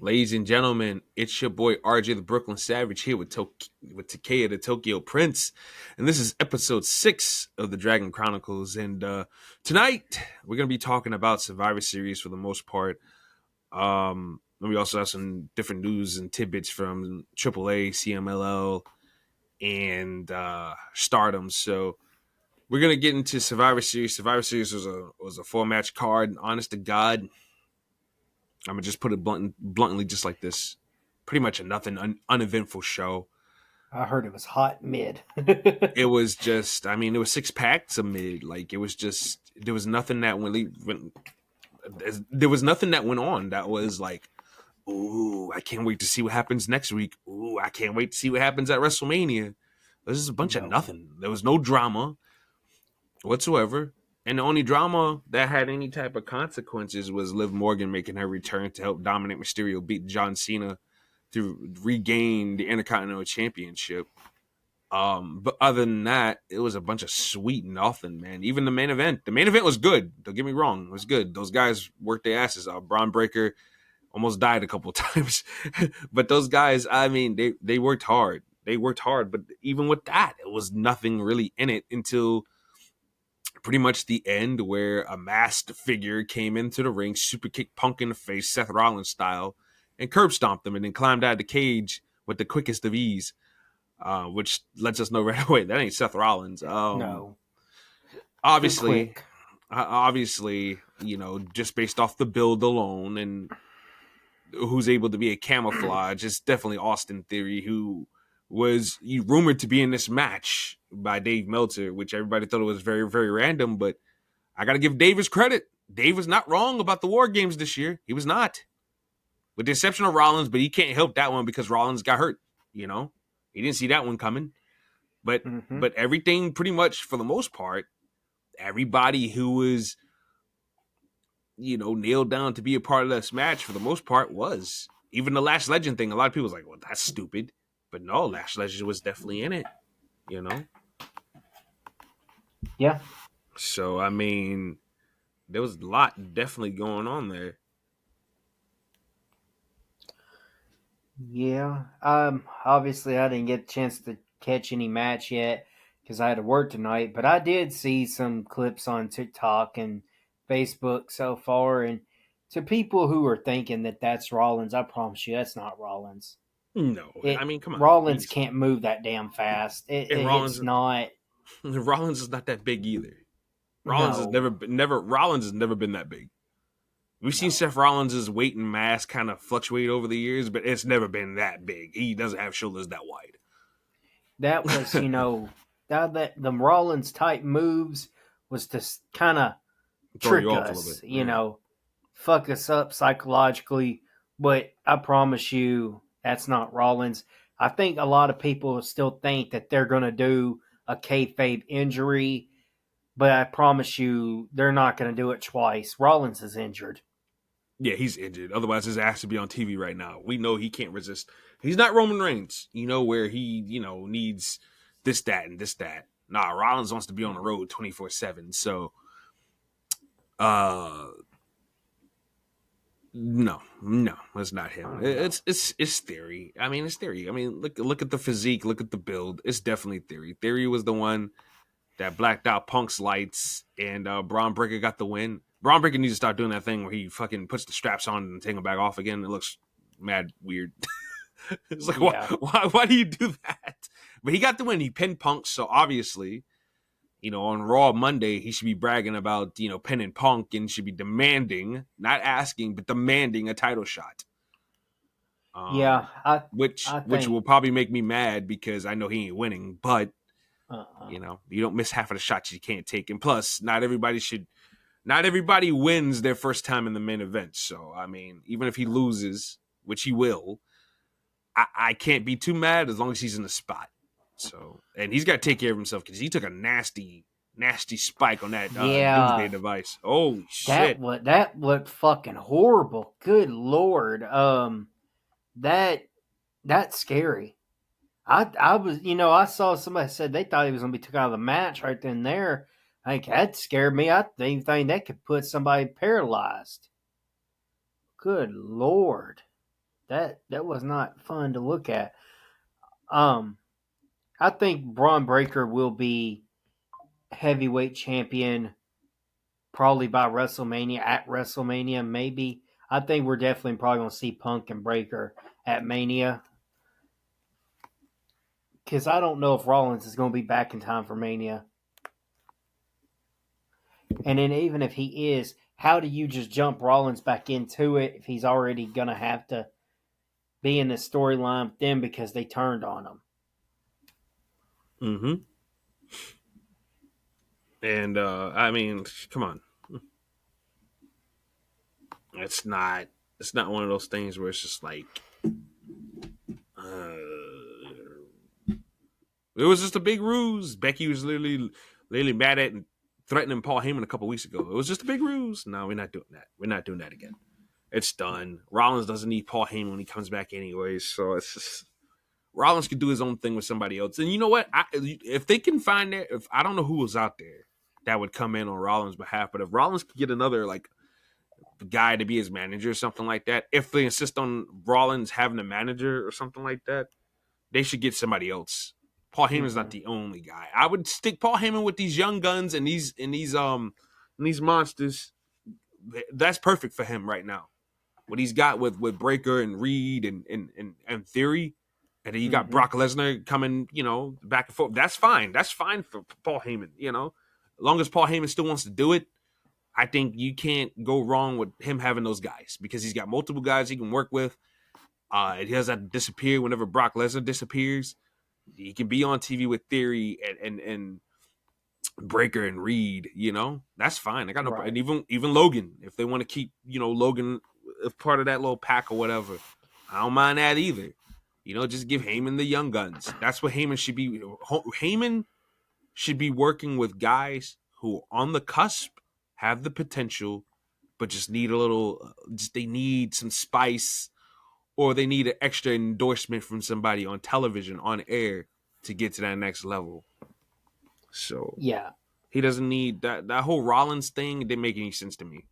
Ladies and gentlemen, it's your boy RJ the Brooklyn Savage here with Takea the Tokyo Prince, and this is episode 6 of the DRGN Chronicles. And tonight we're gonna be talking about Survivor Series for the most part. And we also have some different news and tidbits from AAA, CMLL, and Stardom. So we're gonna get into Survivor Series. Survivor Series was a 4-match card, and honest to God, I'm gonna just put it bluntly, just like this. Pretty much a nothing uneventful show. I heard it was hot mid. It was just, I mean, there was 6 packs of mid. Like it was just, there was nothing that there was nothing that went on that was like, ooh, I can't wait to see what happens next week. Ooh, I can't wait to see what happens at WrestleMania. This is a bunch of nothing. There was no drama whatsoever. And the only drama that had any type of consequences was Liv Morgan making her return to help Dominic Mysterio beat John Cena to regain the Intercontinental Championship. But other than that, it was a bunch of sweet nothing, man. Even the main event was good. Don't get me wrong, it was good. Those guys worked their asses out. Braun Breaker almost died a couple of times, but those guys, I mean, they worked hard. They worked hard, but even with that, it was nothing really in it until pretty much the end, where a masked figure came into the ring, super kicked Punk in the face, Seth Rollins style, and curb stomped him, and then climbed out of the cage with the quickest of ease, which lets us know right away that ain't Seth Rollins. No. Obviously, just based off the build alone and who's able to be a camouflage, it's definitely Austin Theory, who was rumored to be in this match by Dave Meltzer, which everybody thought it was very, very random. But I got to give Dave his credit. Dave was not wrong about the War Games this year. He was not. With the exception of Rollins, but he can't help that one because Rollins got hurt. He didn't see that one coming. But everything pretty much, for the most part, everybody who was, nailed down to be a part of this match for the most part was. Even the Lash Legend thing, a lot of people was like, well, that's stupid. But no, Lash Legend was definitely in it, Yeah. So, I mean, there was a lot definitely going on there. Yeah. Obviously I didn't get a chance to catch any match yet because I had to work tonight, but I did see some clips on TikTok and Facebook so far, and to people who are thinking that that's Rollins, I promise you that's not Rollins. No, I mean, come on. Rollins can't move that damn fast. Rollins, It's not. Rollins is not that big either. Rollins has No. Rollins has never been that big. We've seen Seth Rollins' weight and mass kind of fluctuate over the years, but it's never been that big. He doesn't have shoulders that wide. That was, that the Rollins type moves was to kind of trick us, fuck us up psychologically. But I promise you, that's not Rollins. I think a lot of people still think that they're going to do a kayfabe injury, but I promise you, they're not going to do it twice. Rollins is injured. Yeah, he's injured. Otherwise, his ass should be on TV right now. We know he can't resist. He's not Roman Reigns, where he, needs this, that, and this, that. Nah, Rollins wants to be on the road 24/7. So, no, that's not him. It's Theory. I mean, it's Theory. I mean, look at the physique, look at the build. It's definitely Theory. Theory was the one that blacked out Punk's lights, and Braun Breaker got the win. Braun Breaker needs to start doing that thing where he fucking puts the straps on and take them back off again. It looks mad weird. It's like, why do you do that? But he got the win. He pinned Punk, so obviously, on Raw Monday, he should be bragging about, pinning Punk and should be demanding, not asking, but demanding a title shot. Which will probably make me mad because I know he ain't winning, but you don't miss half of the shots you can't take. And plus, not everybody wins their first time in the main event. So, I mean, even if he loses, which he will, I can't be too mad as long as he's in the spot. So, and he's got to take care of himself because he took a nasty, nasty spike on that Doomsday device. Oh, shit. That looked fucking horrible. Good Lord. That's scary. I was, I saw somebody said they thought he was going to be took out of the match right then and there. I think that scared me. I think that could put somebody paralyzed. Good Lord. That was not fun to look at. I think Braun Breaker will be heavyweight champion probably by WrestleMania, at WrestleMania, maybe. I think we're definitely probably going to see Punk and Breaker at Mania. Because I don't know if Rollins is going to be back in time for Mania. And then even if he is, how do you just jump Rollins back into it if he's already going to have to be in the storyline with them because they turned on him? Mm-hmm. And I mean, come on. It's not one of those things where it's just like it was just a big ruse. Becky was literally mad at and threatening Paul Heyman a couple weeks ago. It was just a big ruse. No, we're not doing that. We're not doing that again. It's done. Rollins doesn't need Paul Heyman when he comes back anyways. So it's just Rollins could do his own thing with somebody else. And you know what? If they can find that, if I don't know who was out there that would come in on Rollins' behalf, but if Rollins could get another like guy to be his manager or something like that, if they insist on Rollins having a manager or something like that, they should get somebody else. Paul Heyman's not the only guy. I would stick Paul Heyman with these young guns and these monsters. That's perfect for him right now. What he's got with Breaker and Reed and Theory, and then you got Brock Lesnar coming, back and forth. That's fine. That's fine for Paul Heyman. As long as Paul Heyman still wants to do it, I think you can't go wrong with him having those guys because he's got multiple guys he can work with. He doesn't disappear whenever Brock Lesnar disappears. He can be on TV with Theory and Breaker and Reed. That's fine. I got no problem. And even Logan, if they want to keep Logan as part of that little pack or whatever, I don't mind that either. Just give Heyman the young guns. That's what Heyman should be. Heyman should be working with guys who are on the cusp, have the potential, but just need a little. They need some spice. Or they need an extra endorsement from somebody on television, on air, to get to that next level. So yeah, he doesn't need that. That whole Rollins thing didn't make any sense to me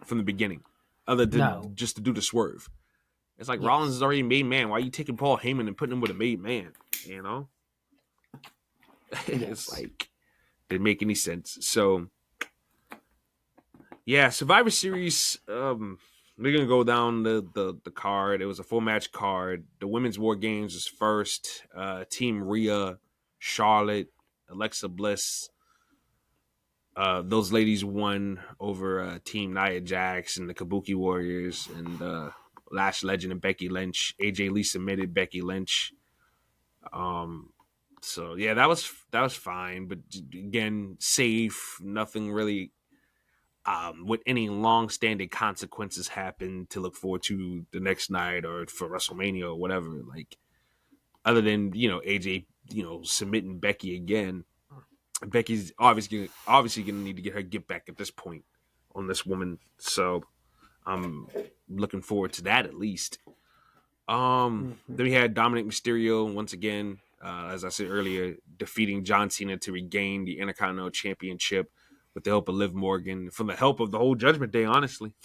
from the beginning, other than just to do the swerve. It's like Rollins is already a made man. Why are you taking Paul Heyman and putting him with a made man? It's like didn't make any sense. So yeah, Survivor Series. We're going to go down the card. It was a 4-match card. The Women's War Games was first. Team Rhea, Charlotte, Alexa Bliss. Those ladies won over Team Nia Jax and the Kabuki Warriors and Lash Legend and Becky Lynch. AJ Lee submitted Becky Lynch. So, yeah, that was fine. But, again, safe. Nothing really... with any long-standing consequences happen to look forward to the next night or for WrestleMania or whatever, like other than AJ submitting Becky again. Becky's obviously gonna need to get her get back at this point on this woman, so I'm looking forward to that at least. Then we had Dominic Mysterio once again, as I said earlier, defeating John Cena to regain the Intercontinental Championship. With the help of Liv Morgan, from the help of the whole Judgment Day, honestly.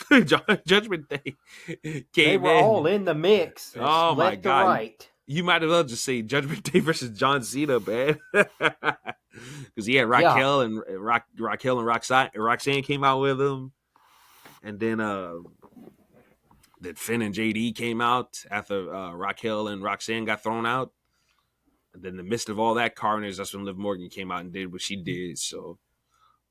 Judgment Day they were all in the mix. Oh, my God. Right. You might as well just say Judgment Day versus John Cena, man. Because he had Raquel and Roxanne came out with him. And then Finn and JD came out after Raquel and Roxanne got thrown out. And then in the midst of all that carnage, that's when Liv Morgan came out and did what she did, so...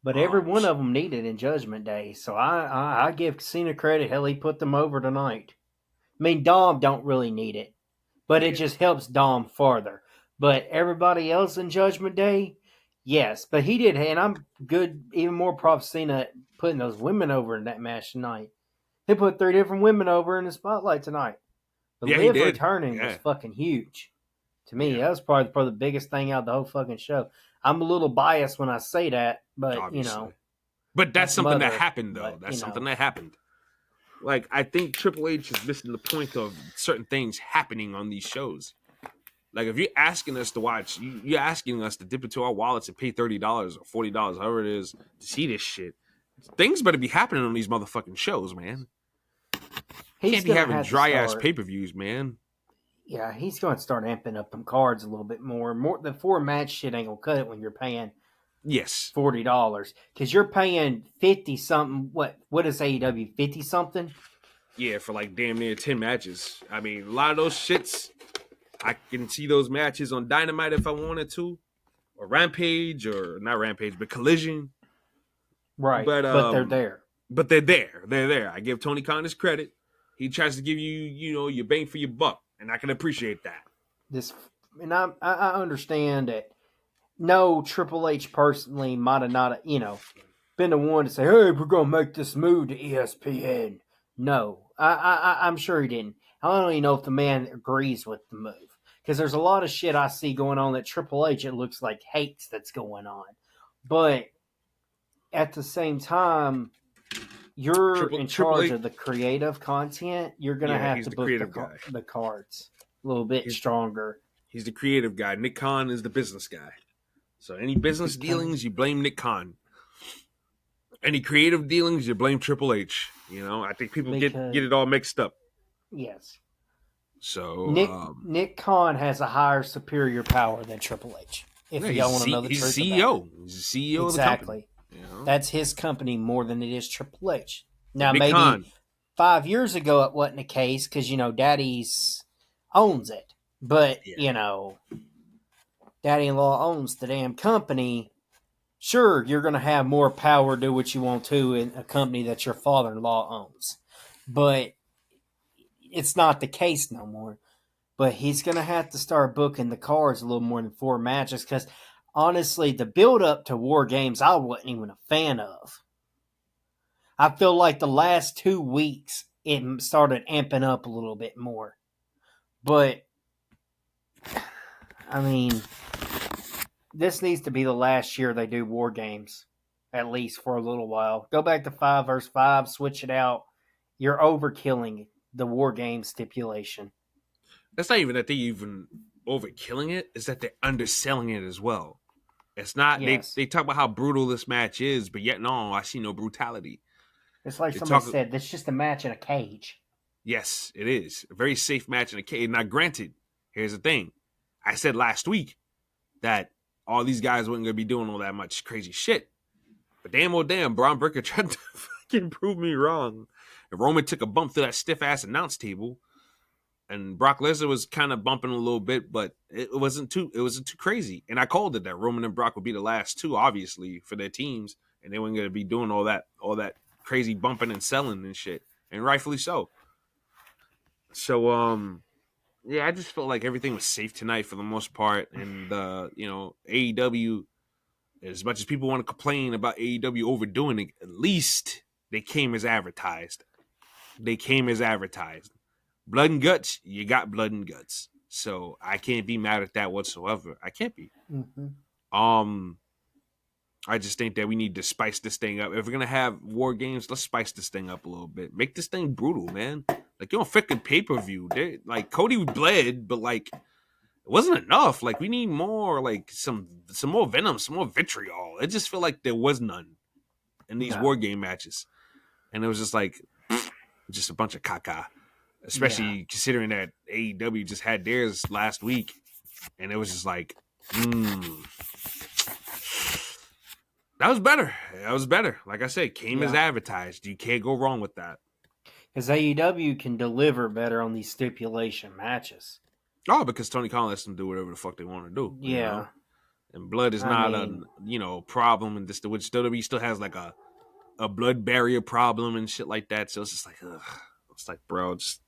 But every one of them needed in Judgment Day, so I give Cena credit. Hell, he put them over tonight. I mean, Dom don't really need it, but it just helps Dom farther. But everybody else in Judgment Day, yes. But he did, and I'm good. Even more props Cena putting those women over in that match tonight. He put 3 different women over in the spotlight tonight. But Liv returning was fucking huge. To me, that was probably the biggest thing out of the whole fucking show. I'm a little biased when I say that, but obviously. But that's something that happened, though. That's something that happened. Like, I think Triple H is missing the point of certain things happening on these shows. Like, if you're asking us to watch, you're asking us to dip into our wallets and pay $30 or $40, however it is, to see this shit. Things better be happening on these motherfucking shows, man. He's Can't be gonna having have to dry ass start. pay-per-views, man. Yeah, he's going to start amping up them cards a little bit more. More the 4 match shit ain't gonna cut it when you're paying Yes. $40 because you're paying 50 something. What is AEW 50 something? Yeah, for like damn near 10 matches. I mean, a lot of those shits, I can see those matches on Dynamite if I wanted to, or Rampage, or not Rampage, but Collision. Right, but they're there. But they're there. They're there. I give Tony Khan his credit. He tries to give you, your bang for your buck, and I can appreciate that. I understand that. No, Triple H personally might have not, been the one to say, "Hey, we're gonna make this move to ESPN." No, I'm sure he didn't. I don't even know if the man agrees with the move because there's a lot of shit I see going on that Triple H it looks like hates that's going on, but at the same time, you're in Triple charge H, of the creative content. You're gonna yeah, have he's to the book creative guy. the cards a little bit stronger. He's the creative guy. Nick Khan is the business guy. So any business dealings, you blame Nick Khan. Any creative dealings, you blame Triple H. I think people get it all mixed up. Yes. So Nick Khan has a higher superior power than Triple H. If y'all want to know the truth he's CEO. about it. He's the CEO Exactly. of the company. That's his company more than it is Triple H. Now, Big maybe Khan. 5 years ago it wasn't the case because, Daddy's owns it. But, Daddy-in-law owns the damn company. Sure, you're going to have more power, do what you want to in a company that your father-in-law owns. But it's not the case no more. But he's going to have to start booking the cards a little more than 4 matches because, honestly, the build-up to War Games I wasn't even a fan of. I feel like the last 2 weeks it started amping up a little bit more. But, I mean, this needs to be the last year they do War Games, at least for a little while. Go back to 5 versus 5, switch it out. You're overkilling the War Games stipulation. That's not even that they even overkilling it. It's that they're underselling it as well. It's not, yes. they talk about how brutal this match is, but yet no, I see no brutality. It's like somebody said, this is just a match in a cage. Yes, it is. A very safe match in a cage. Now, granted, here's the thing. I said last week that all these guys weren't going to be doing all that much crazy shit. But damn, Braun Breaker tried to fucking prove me wrong. And Roman took a bump through that stiff-ass announce table. And Brock Lesnar was kind of bumping a little bit, but it wasn't too crazy. And I called it that Roman and Brock would be the last two, obviously, for their teams. And they weren't going to be doing all that crazy bumping and selling and shit. And rightfully so. So, yeah, I just felt like everything was safe tonight for the most part. And, AEW, as much as people want to complain about AEW overdoing it, at least they came as advertised. Blood and guts, you got blood and guts. So I can't be mad at that whatsoever. I can't be. Mm-hmm. I just think that we need to spice this thing up. If we're gonna have War Games, let's spice this thing up a little bit. Make this thing brutal, man. Like, you're on freaking pay-per-view. Like, Cody bled, but like it wasn't enough. Like, we need more, like some more venom, some more vitriol. It just felt like there was none in these War Game matches. And it was just like just a bunch of caca. Especially considering that AEW just had theirs last week. And it was just like, That was better. Like I said, came as advertised. You can't go wrong with that. Because AEW can deliver better on these stipulation matches. Oh, because Tony Khan lets them do whatever the fuck they want to do. Yeah. You know? And blood is not a problem. And this, which WWE still has like a blood barrier problem and shit like that. So it's just like, ugh. It's like, bro, just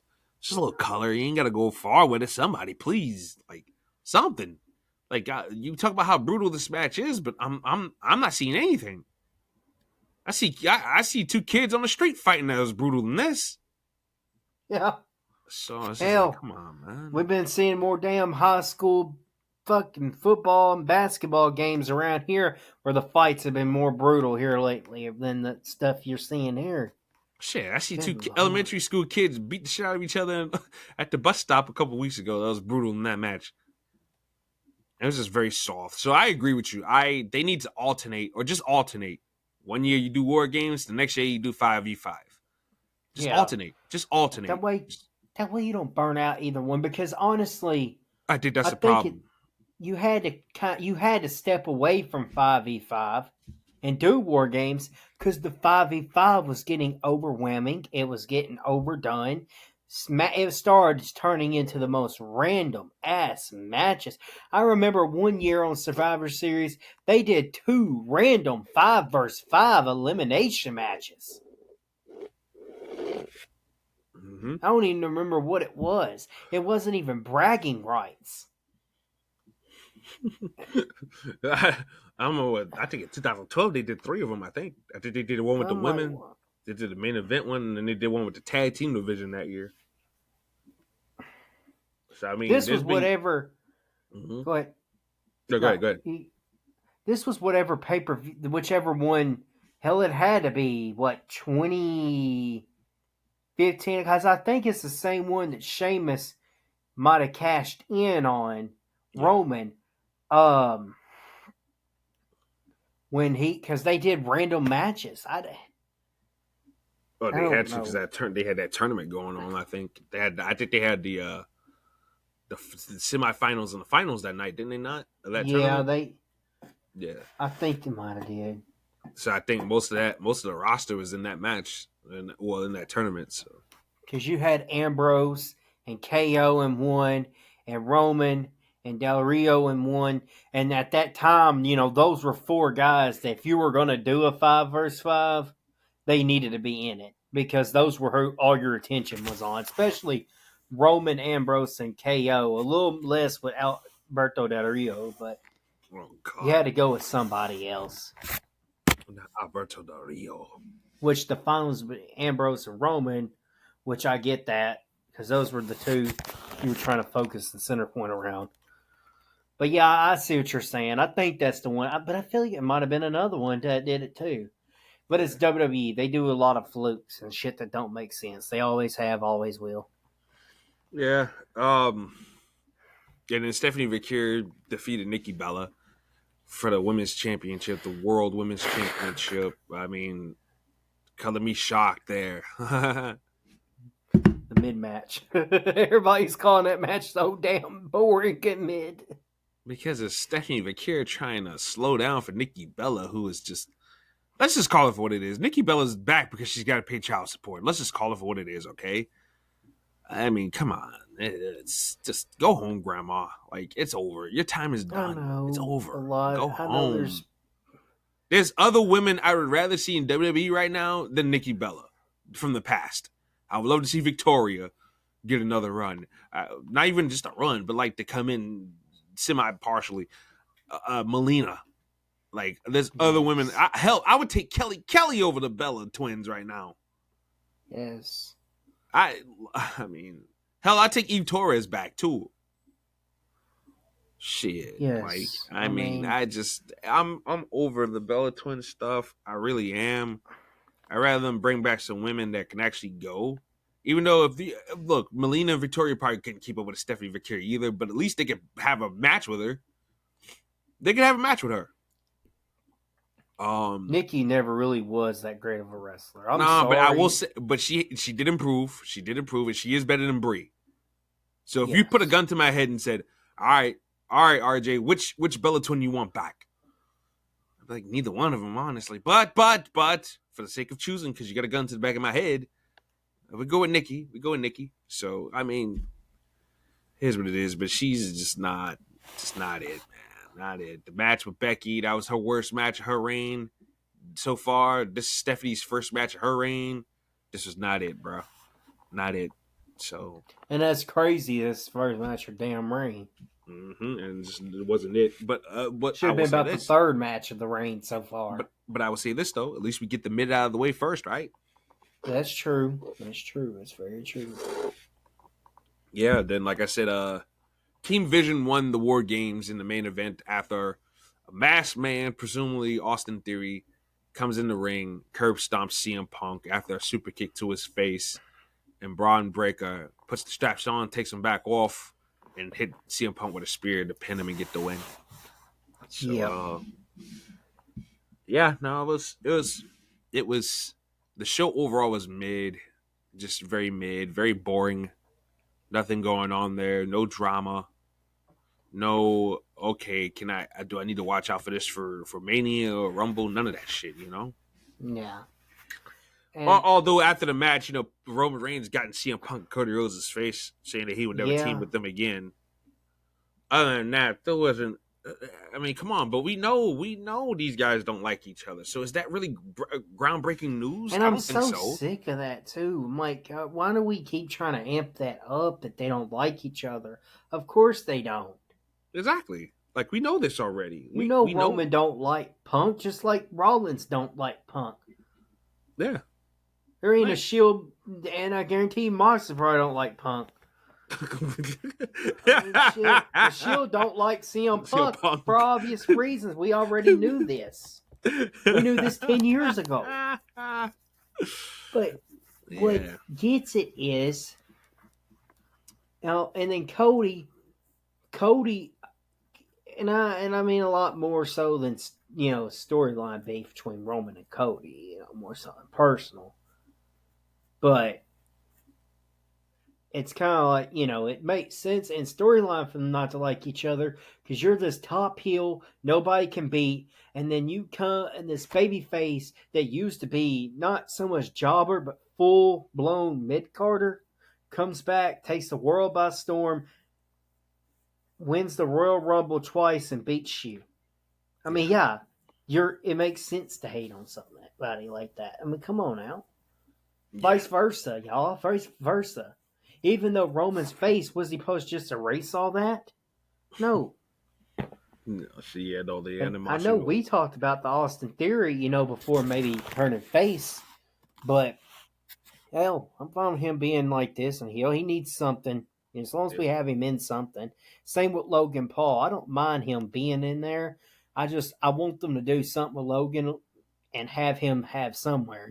a little color. You ain't got to go far with it. Somebody, please. Like, something. Like, you talk about how brutal this match is, but I'm not seeing anything. I see 2 kids on the street fighting that was brutal than this. Yeah. So it's just like, come on, man. We've been seeing more damn high school fucking football and basketball games around here where the fights have been more brutal here lately than the stuff you're seeing here. Shit, I see 2 elementary school kids beat the shit out of each other at the bus stop a couple weeks ago. That was brutal in that match. It was just very soft. So I agree with you. They need to alternate or just alternate. One year you do War Games, the next year you do 5v5. Just alternate. Just alternate. That way you don't burn out either one. Because honestly, I think that's the problem. You had to step away from 5v5 and do war games because the 5v5 was getting overwhelming. It was getting overdone. It started turning into the most random ass matches. I remember one year on Survivor Series, they did 2 random 5 versus 5 elimination matches. Mm-hmm. I don't even remember what it was. It wasn't even bragging rights. I don't know what. I think in 2012 they did 3 of them. I think they did one with the women. They did the main event one, and then they did one with the tag team division that year. So I mean, this was whatever. Mm-hmm. Go ahead. No, go ahead. This was whatever pay-per-view, whichever one. Hell, it had to be 2015, because I think it's the same one that Sheamus might have cashed in on Roman. When because they did random matches. They had to because they had that tournament going on. I think they had the semifinals and the finals that night, didn't they not? Tournament? Yeah. I think they might have did. So I think most of the roster was in that match, in that tournament. So because you had Ambrose and KO in one, and Roman and Del Rio in one, and at that time, those were 4 guys that if you were going to do a 5 versus 5, they needed to be in it because those were who all your attention was on, especially Roman, Ambrose, and KO. A little less with Alberto Del Rio, but you had to go with somebody else. Alberto Del Rio. Which the finals with Ambrose and Roman, which I get that because those were the 2 you were trying to focus the center point around. But yeah, I see what you're saying. I think that's the one, but I feel like it might have been another one that did it too. But it's WWE. They do a lot of flukes and shit that don't make sense. They always have, always will. Yeah. And then Stephanie Vaquer defeated Nikki Bella for the women's championship, the World Women's Championship. I mean, color me shocked there. The mid-match. Everybody's calling that match so damn boring and mid. Because it's Stephanie Vaquer trying to slow down for Nikki Bella, who is just... Let's just call it for what it is. Nikki Bella's back because she's got to pay child support. Let's just call it for what it is, okay? I mean, come on. It's just go home, Grandma. Like, it's over. Your time is done. It's over. Go home. There's other women I would rather see in WWE right now than Nikki Bella from the past. I would love to see Victoria get another run. Not even just a run, but like to come in semi-partially. Melina. Like, there's other women. I would take Kelly over the Bella twins right now. Yes. I mean, hell, I'd take Eve Torres back too. Shit. Yes. Like, I mean, I'm over the Bella twin stuff. I really am. I'd rather them bring back some women that can actually go. Even though look, Melina and Victoria probably couldn't keep up with Stephanie Vaquer either, but at least they could have a match with her. They could have a match with her. Nikki never really was that great of a wrestler. I'm sorry. But I will say, but she did improve. She did improve, and she is better than Brie. So if you put a gun to my head and said, "All right, RJ, which Bella twin you want back?" I'd be like, neither one of them, honestly. But for the sake of choosing, because you got a gun to the back of my head, we go with Nikki. So I mean, here's what it is. But she's just not it, man. Not it. The match with Becky, that was her worst match of her reign so far. This is Stephanie's first match of her reign. This was not it, bro. Not it. So, and that's crazy. This first match of damn reign. And it wasn't it. But should have been about the 3rd match of the reign so far. But I will say this though: at least we get the mid out of the way first, right? That's true. That's very true. Yeah. Then, like I said, Team Vision won the War Games in the main event after a masked man, presumably Austin Theory, comes in the ring, curb stomps CM Punk after a super kick to his face, and Braun Breaker puts the straps on, takes him back off, and hit CM Punk with a spear to pin him and get the win. So, it was the show overall was mid. Just very mid, very boring. Nothing going on there. No drama. No, okay, do I need to watch out for this for Mania or Rumble? None of that shit, you know? Yeah. And Although after the match, Roman Reigns got in CM Punk Cody Rhodes' face saying that he would never team yeah. with them again. Other than that, there wasn't. I mean, come on, but we know these guys don't like each other. So is that really groundbreaking news? And I I'm don't think so so. sick of that too. I'm like, why do we keep trying to amp that up that they don't like each other? Of course they don't. Exactly. Like we know this already. You know We know. Roman don't like Punk, just like Rollins don't like Punk. Yeah. There ain't a Right. Shield, and I guarantee Moxley probably don't like Punk. I mean, shit, the Shield don't like CM Punk, Punk. for obvious reasons. We already knew this. We knew this 10 years ago. But what gets it is, and then Cody, and I mean a lot more so than storyline beef between Roman and Cody, more so than personal. But it's kind of like, it makes sense in storyline for them not to like each other because you're this top heel nobody can beat, and then you come and this baby face that used to be not so much jobber but full blown mid carder comes back, takes the world by storm, wins the Royal Rumble twice, and beats you. I mean, yeah, it makes sense to hate on somebody like that. I mean, come on now. Yeah. Vice versa, y'all. Vice versa. Even though Roman's face, was he supposed to just erase all that? No. She had all the animosity. I know we talked about the Austin Theory, before maybe turning face, but hell, I'm fine with him being like this, and he needs something. As long as we have him in something. Same with Logan Paul. I don't mind him being in there. I want them to do something with Logan and have him have somewhere,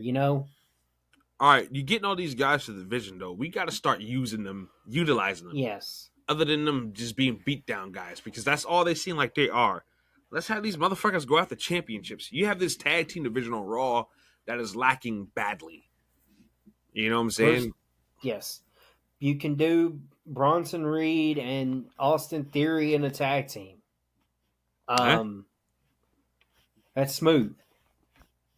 All right, you're getting all these guys to the division, though. We got to start utilizing them. Yes. Other than them just being beat down guys, because that's all they seem like they are. Let's have these motherfuckers go after championships. You have this tag team division on Raw that is lacking badly. You know what I'm saying? Yes. You can do Bronson Reed and Austin Theory in a tag team. That's smooth.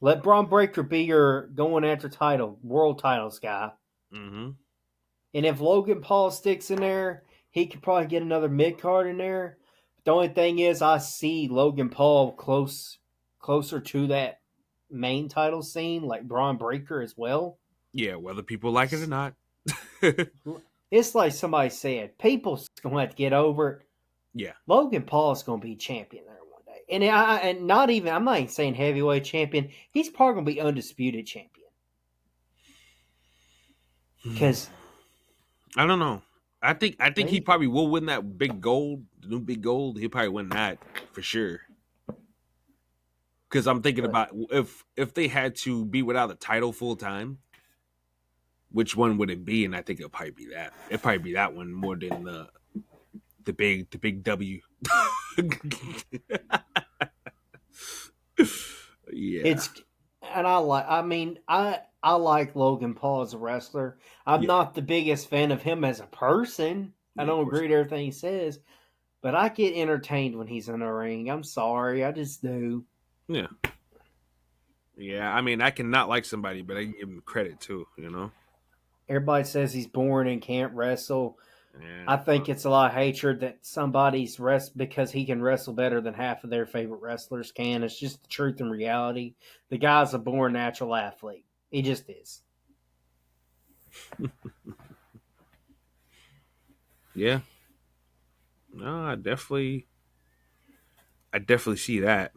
Let Braun Breaker be your going after world titles guy. Mm-hmm. And if Logan Paul sticks in there, he could probably get another mid card in there. The only thing is, I see Logan Paul closer to that main title scene, like Braun Breaker as well. Yeah, whether people like it or not. It's like somebody said, people's going to have to get over it. Yeah. Logan Paul is going to be champion there one day. And I'm not even saying heavyweight champion. He's probably going to be undisputed champion. Because I don't know. I think he probably will win that big gold, the new big gold. He'll probably win that for sure. Because I'm thinking about if they had to be without a title full time, which one would it be? And I think it'll probably be that. It'll probably be that one more than the big W. Yeah. I like Logan Paul as a wrestler. I'm not the biggest fan of him as a person. I don't agree with everything he says, but I get entertained when he's in the ring. I'm sorry, I just do. Yeah. Yeah, I mean, I cannot like somebody, but I can give him credit too, Everybody says he's boring and can't wrestle. Yeah, I think it's a lot of hatred that somebody's because he can wrestle better than half of their favorite wrestlers can. It's just the truth and reality. The guy's a born natural athlete. He just is. Yeah. No, I definitely see that.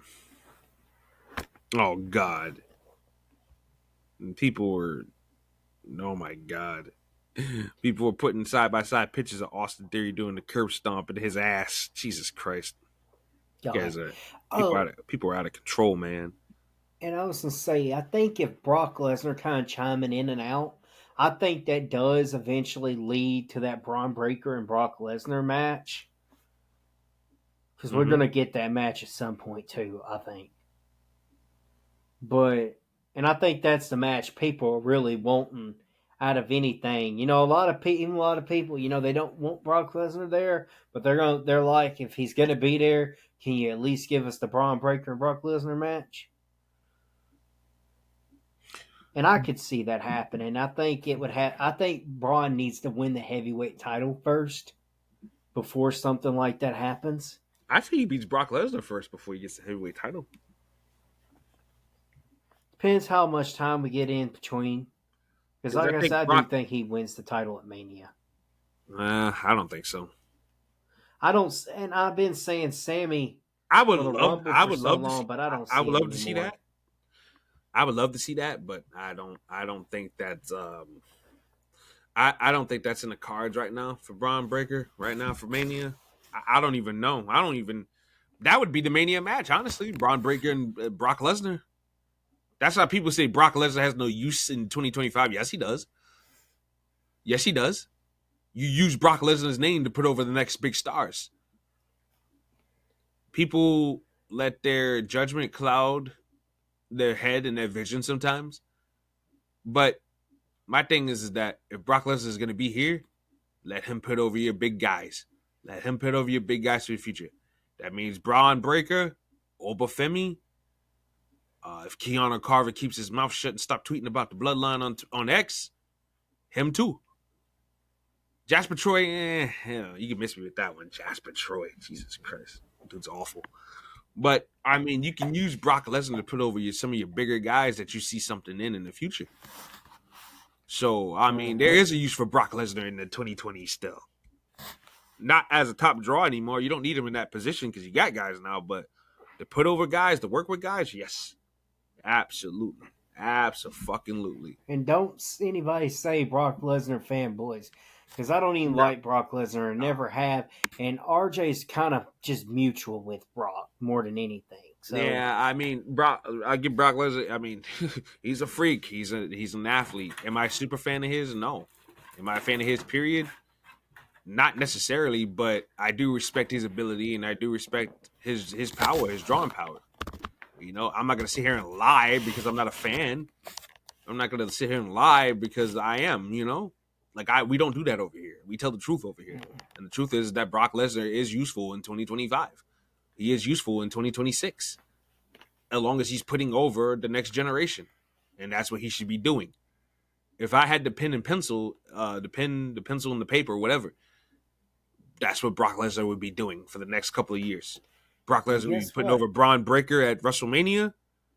Oh God. And people were, oh my God. People were putting side by side pictures of Austin Theory doing the curb stomp in his ass. Jesus Christ. You guys are people are out of control, man. And I was gonna say, I think if Brock Lesnar kind of chiming in and out, I think that does eventually lead to that Braun Breaker and Brock Lesnar match. Because we're gonna get that match at some point too, I think. And I think that's the match people are really wanting out of anything. You know, a lot of people, you know, they don't want Brock Lesnar there, but they're like, if he's gonna be there, can you at least give us the Braun Breaker and Brock Lesnar match? And I could see that happening. I think it would have. I think Braun needs to win the heavyweight title first before something like that happens. I think he beats Brock Lesnar first before he gets the heavyweight title. Depends how much time we get in between. Because, like I said, I do think he wins the title at Mania. I don't think so. And I've been saying Sammy. I would love to see that. I would love to see that, but I don't think that's I don't think that's in the cards right now for Braun Breaker. Right now for Mania, I don't even know. That would be the Mania match, honestly. Braun Breaker and Brock Lesnar. That's why people say Brock Lesnar has no use in 2025. Yes, he does. Yes, he does. You use Brock Lesnar's name to put over the next big stars. People let their judgment cloud their head and their vision sometimes. But my thing is that if Brock Lesnar is going to be here, let him put over your big guys. Let him put over your big guys for the future. That means Braun Breaker, Obafemi. If Keanu Carver keeps his mouth shut and stop tweeting about the bloodline on X, him too. Jasper Troy, you can miss me with that one. Jasper Troy, Jesus Christ, dude's awful. But I mean, you can use Brock Lesnar to put over some of your bigger guys that you see something in the future. So I mean, there is a use for Brock Lesnar in the 2020s still. Not as a top draw anymore. You don't need him in that position because you got guys now. But to put over guys, to work with guys, yes, absolutely, absolutely. And don't anybody say Brock Lesnar fanboys. Because I don't even like Brock Lesnar and never have. And RJ's kind of just mutual with Brock more than anything. So yeah, I mean, I give Brock Lesnar. I mean, he's a freak. He's an athlete. Am I a super fan of his? No. Am I a fan of his? Period. Not necessarily, but I do respect his ability and I do respect his power, his drawing power. You know, I'm not gonna sit here and lie because I'm not a fan. I'm not gonna sit here and lie because I am. You know. Like we don't do that over here. We tell the truth over here. And the truth is that Brock Lesnar is useful in 2025. He is useful in 2026. As long as he's putting over the next generation. And that's what he should be doing. If I had the pen and pencil, the pencil and the paper, whatever, that's what Brock Lesnar would be doing for the next couple of years. Brock Lesnar would be putting over Braun Breaker at WrestleMania.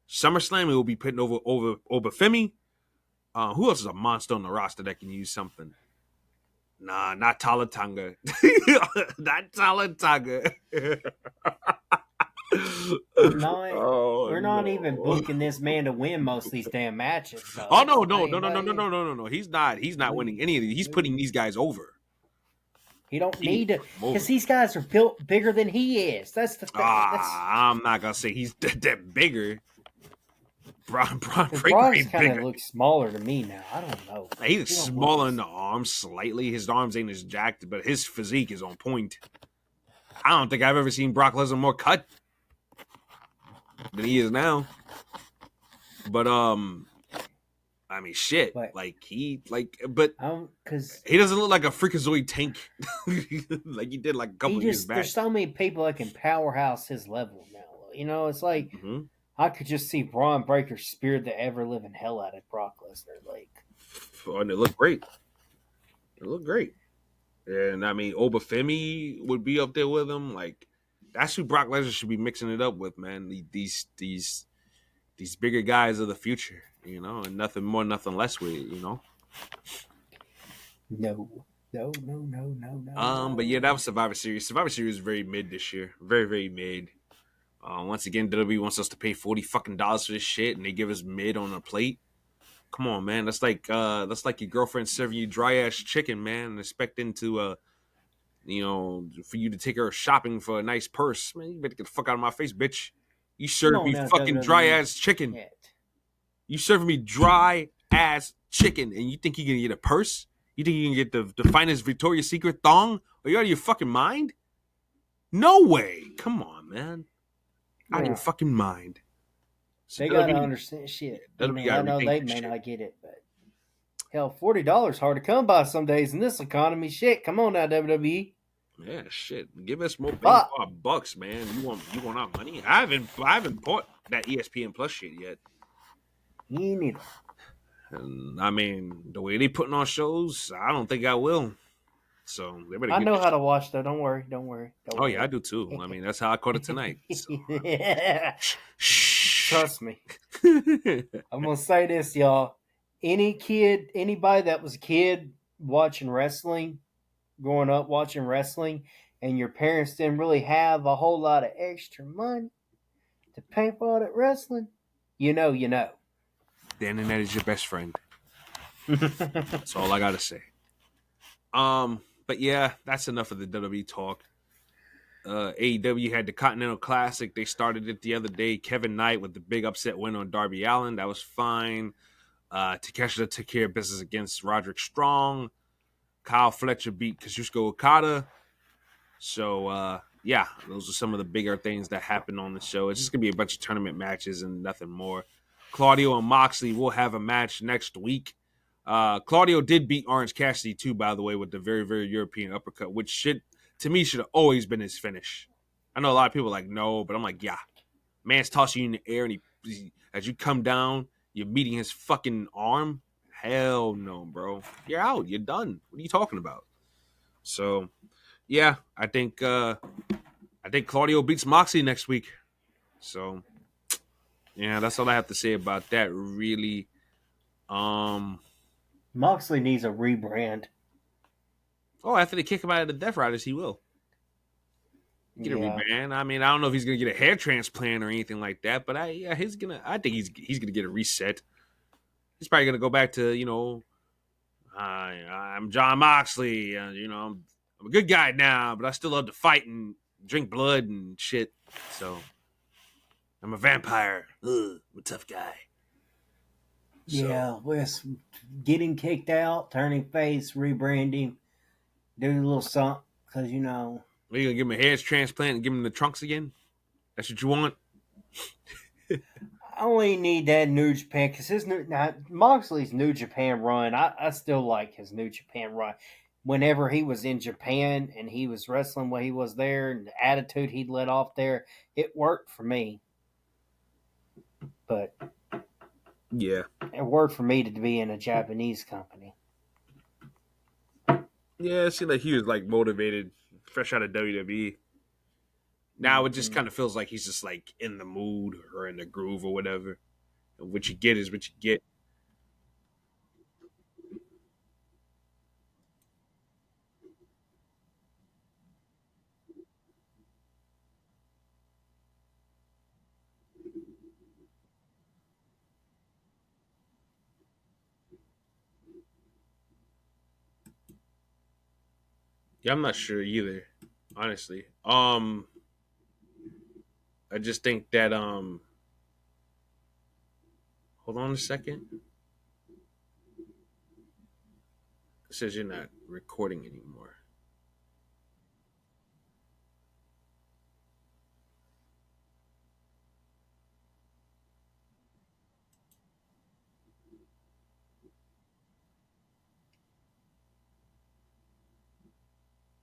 SummerSlam, he will be putting over Obafemi. Who else is a monster on the roster that can use something? Nah, not Talatanga. Not Talatanga. We're not even booking this man to win most of these damn matches. So oh no. He's not winning any of these. He's putting these guys over. He don't need to, because these guys are built bigger than he is. That's the thing. I'm not gonna say he's that bigger. Braun kind of looks smaller to me now. I don't know. He's smaller in the arms slightly. His arms ain't as jacked, but his physique is on point. I don't think I've ever seen Brock Lesnar more cut than he is now. But I mean, shit. But he doesn't look like a freakazoid tank like he did like a couple years back. There's so many people that can powerhouse his level now. You know, it's like. Mm-hmm. I could just see Braun Breaker spear the ever-living hell out of Brock Lesnar. And it looked great. And, I mean, Obafemi would be up there with him. Like, that's who Brock Lesnar should be mixing it up with, man. These bigger guys of the future, you know, and nothing more, nothing less with it, you know? No. But, yeah, that was Survivor Series. Survivor Series was very mid this year. Very, very mid. Once again, WWE wants us to pay $40 fucking for this shit, and they give us mid on a plate. Come on, man. That's like your girlfriend serving you dry ass chicken, man, and expecting to, for you to take her shopping for a nice purse. Man, you better get the fuck out of my face, bitch. You serve me fucking dry ass chicken. You serving me dry ass chicken, and you think you're gonna get a purse? You think you can get the finest Victoria's Secret thong? Are you out of your fucking mind? No way. Come on, man. Out of your fucking mind. So they gotta understand shit. I know they may not get it, but Hell, $40 hard to come by some days in this economy. Shit, come on now, WWE. Yeah, shit. Give us more bang for our bucks, man. You want our money? I haven't bought that ESPN Plus shit yet. Me neither. And I mean, the way they putting on shows, I don't think I will. So they better. I know how to watch though. Don't worry. Oh yeah, I do too. I mean, that's how I caught it tonight. So, yeah. Trust me. I'm gonna say this, y'all. Anybody that was a kid watching wrestling, growing up watching wrestling, and your parents didn't really have a whole lot of extra money to pay for all that wrestling, you know. The internet is your best friend. That's all I gotta say. But yeah, that's enough of the WWE talk. AEW had the Continental Classic. They started it the other day. Kevin Knight with the big upset win on Darby Allin. That was fine. Takeshita took care of business against Roderick Strong. Kyle Fletcher beat Kazuchika Okada. So, yeah, those are some of the bigger things that happened on the show. It's just going to be a bunch of tournament matches and nothing more. Claudio and Moxley will have a match next week. Claudio did beat Orange Cassidy, too, by the way, with the very, very European uppercut, which should have always been his finish. I know a lot of people are like, no, but I'm like, yeah. Man's tossing you in the air, and as you come down, you're meeting his fucking arm. Hell no, bro. You're out. You're done. What are you talking about? So, yeah, I think Claudio beats Moxley next week. So, yeah, that's all I have to say about that. Really, Moxley needs a rebrand. Oh, after they kick him out of the Death Riders, he will get a rebrand. I mean, I don't know if he's gonna get a hair transplant or anything like that, but I think he's gonna get a reset. He's probably gonna go back to I'm John Moxley. I'm a good guy now, but I still love to fight and drink blood and shit. So I'm a vampire. Ugh, I'm a tough guy. Yeah, with getting kicked out, turning face, rebranding, do a little something because Are you gonna give him a hair transplant and give him the trunks again? That's what you want? I only need that New Japan because Moxley's New Japan run. I still like his New Japan run. Whenever he was in Japan and he was wrestling when he was there and the attitude he'd let off there, it worked for me. But yeah, it worked for me to be in a Japanese company. Yeah, it seemed like he was like motivated, fresh out of WWE. Now it just kind of feels like he's just like in the mood or in the groove or whatever. And what you get is what you get. Yeah, I'm not sure either, honestly. I just think that hold on a second. It says you're not recording anymore.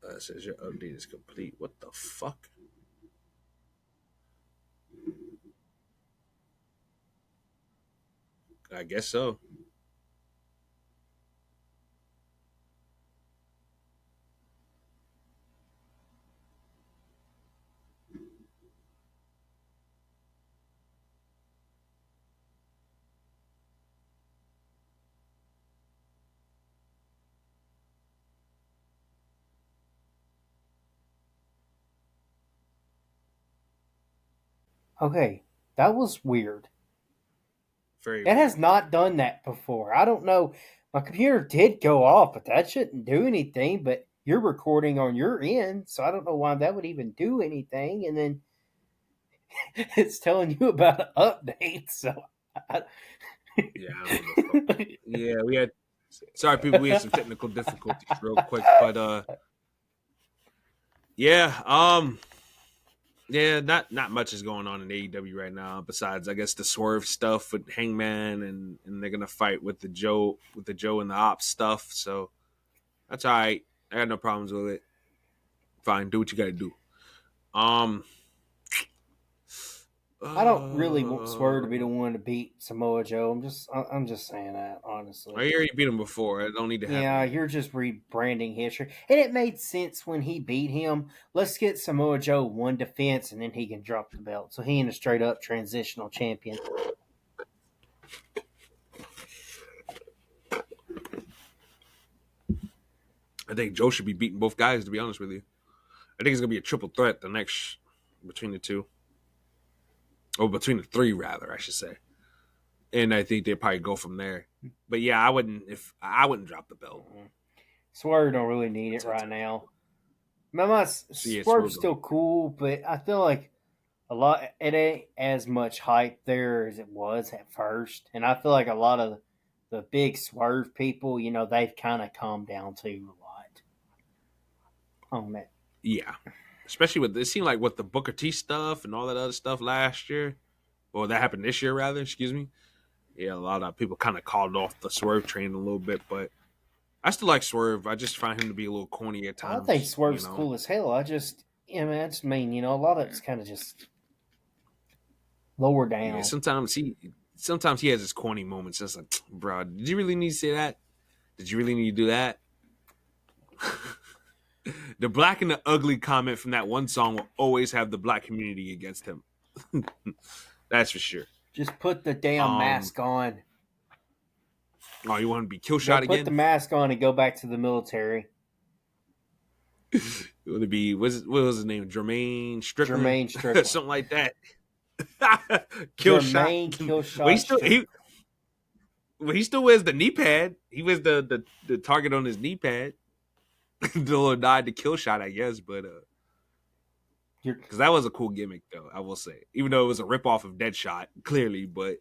It says your update is complete. What the fuck? I guess so. Okay, that was weird. Very It weird. has not done that before. I don't know. My computer did go off, but that shouldn't do anything. But you're recording on your end, so I don't know why that would even do anything. And then it's telling you about an update. So, Yeah, we had. Sorry, people, we had some technical difficulties, real quick, but yeah, Yeah, not much is going on in AEW right now. Besides, I guess the Swerve stuff with Hangman, and they're gonna fight with the Joe and the Ops stuff. So that's all right. I got no problems with it. Fine, do what you got to do. I don't really want Swerve to be the one to beat Samoa Joe. I'm just saying that honestly. I already beat him before. I don't need to have. Yeah, you're just rebranding history, and it made sense when he beat him. Let's get Samoa Joe one defense, and then he can drop the belt. So he ain't a straight up transitional champion. I think Joe should be beating both guys. To be honest with you, I think it's gonna be a triple threat between the two, or between the three rather, I should say. And I think they'd probably go from there. But yeah, I wouldn't drop the belt. Swerve don't really need it right now. Swerve's still cool, but I feel like it ain't as much hype there as it was at first. And I feel like a lot of the big Swerve people, they've kind of calmed down too a lot. Oh man. Yeah. Especially with it seemed like with the Booker T stuff and all that other stuff last year. Or that happened this year rather, excuse me. Yeah, a lot of people kind of called off the Swerve train a little bit, but I still like Swerve. I just find him to be a little corny at times. I think Swerve's cool as hell. I just mean, a lot of it's kind of just lower down. Yeah, sometimes he has his corny moments. Just like, bro, did you really need to say that? Did you really need to do that? The black and the ugly comment from that one song will always have the black community against him. That's for sure. Just put the damn mask on. Oh, you want to be kill shot again? Put the mask on and go back to the military. You want to be what was his name? Jermaine Strickland, something like that. Kill shot. He still wears the knee pad. He wears the target on his knee pad. The little nod to kill shot, I guess, but because that was a cool gimmick, though, I will say. Even though it was a ripoff of Deadshot, clearly, but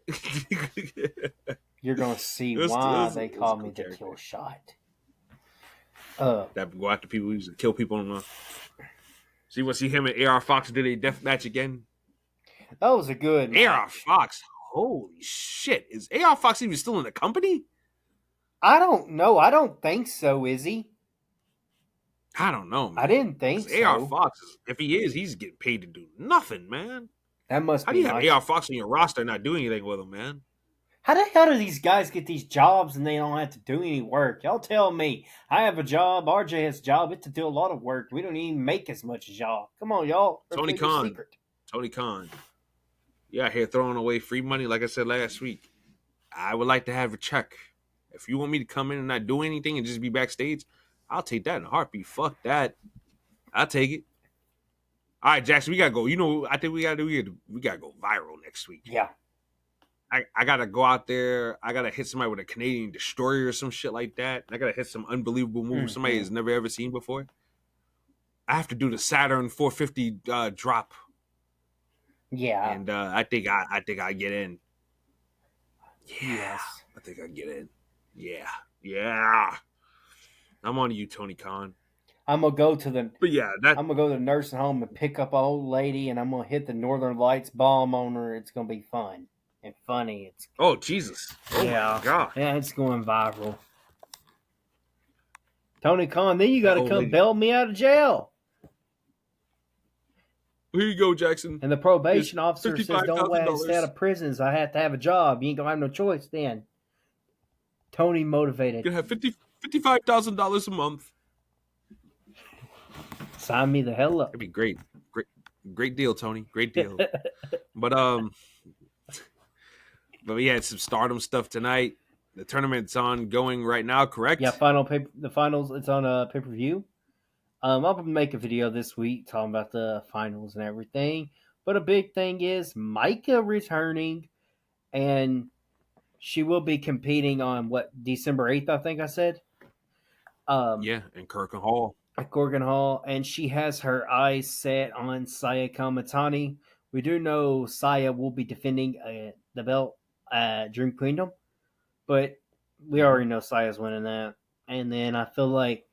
you're gonna see why they call me the kill shot. That go after people who used to kill people on the. See him and AR Fox did a death match again. That was a good match. AR Fox. Holy shit! Is AR Fox even still in the company? I don't know. I don't think so. Is he? I don't know, man. I didn't think so. AR Fox, if he is, he's getting paid to do nothing, man. That must How be. How do you have AR Fox on your roster and not do anything with him, man? How the hell do these guys get these jobs and they don't have to do any work? Y'all tell me. I have a job. RJ has a job. It's to do a lot of work. We don't even make as much as y'all. Come on, y'all. Tony Khan. Yeah, here throwing away free money, like I said last week. I would like to have a check. If you want me to come in and not do anything and just be backstage, I'll take that in a heartbeat. Fuck that. I'll take it. All right, Jackson, we gotta go. I think we gotta go viral next week. Yeah. I gotta go out there. I gotta hit somebody with a Canadian destroyer or some shit like that. I gotta hit some unbelievable move somebody has never ever seen before. I have to do the Saturn 450 drop. Yeah. And I think I get in. Yeah. Yes. I think I get in. Yeah. Yeah. I'm on you, Tony Khan. I'm gonna go to the. But yeah, I'm gonna go to the nursing home and pick up an old lady, and I'm gonna hit the Northern Lights bomb on her. It's gonna be fun and funny. Oh Jesus! Oh yeah, my God. Yeah, it's going viral. Tony Khan, then you got to come bail me out of jail. Here you go, Jackson. And the probation officer says, "Don't let us stay out of prisons. I have to have a job. You ain't gonna have no choice." Then Tony motivated. You're gonna have $55,000 a month. Sign me the hell up. That'd be great. Great deal, Tony. Great deal. But yeah, it's some Stardom stuff tonight. The tournament's ongoing right now, correct? Yeah, the finals. It's on a pay-per-view. I'll probably make a video this week talking about the finals and everything. But a big thing is Micah returning, and she will be competing on December 8th, I think I said. Yeah, in Korakuen Hall. At Korakuen Hall, and she has her eyes set on Saya Kamatani. We do know Saya will be defending the belt at Dream Kingdom, but we already know Saya's winning that. And then I feel like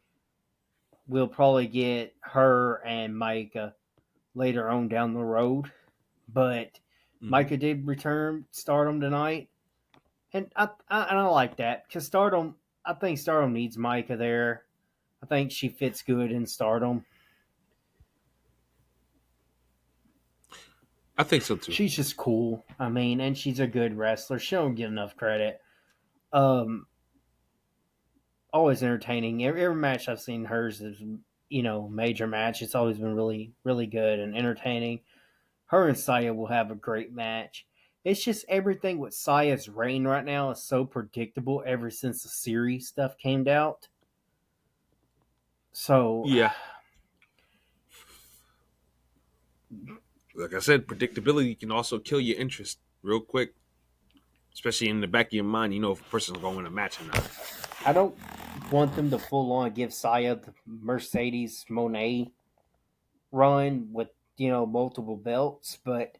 we'll probably get her and Micah later on down the road. But Mm-hmm. Micah did return Stardom tonight, and I like that because Stardom. I think Stardom needs Micah there. I think she fits good in Stardom. I think so too. She's just cool. I mean, and she's a good wrestler. She don't get enough credit. Um, Always entertaining. Every match I've seen hers is, major match. It's always been really, really good and entertaining. Her and Saya will have a great match. It's just everything with Saya's reign right now is so predictable ever since the series stuff came out. So, Yeah, like I said, predictability can also kill your interest real quick, especially in the back of your mind. You know if a person's going to win a match or not. I don't want them to full on give Saya the Mercedes Monet run with, multiple belts, but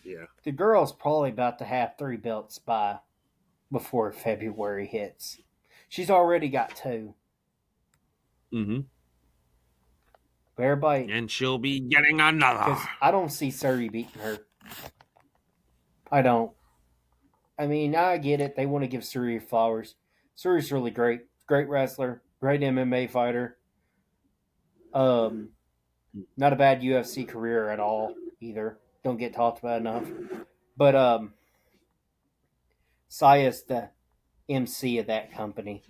Yeah. the girl's probably about to have 3 belts by before February hits. She's already got 2. Mm-hmm. But everybody, And she'll be getting another. because I don't see Surrey beating her. I don't. I mean, I get it. They want to give Surrey flowers. Surrey's really great. Great wrestler. Great MMA fighter. Um, Not a bad UFC career at all either. Don't get talked about enough. But Saya's the MC of that company,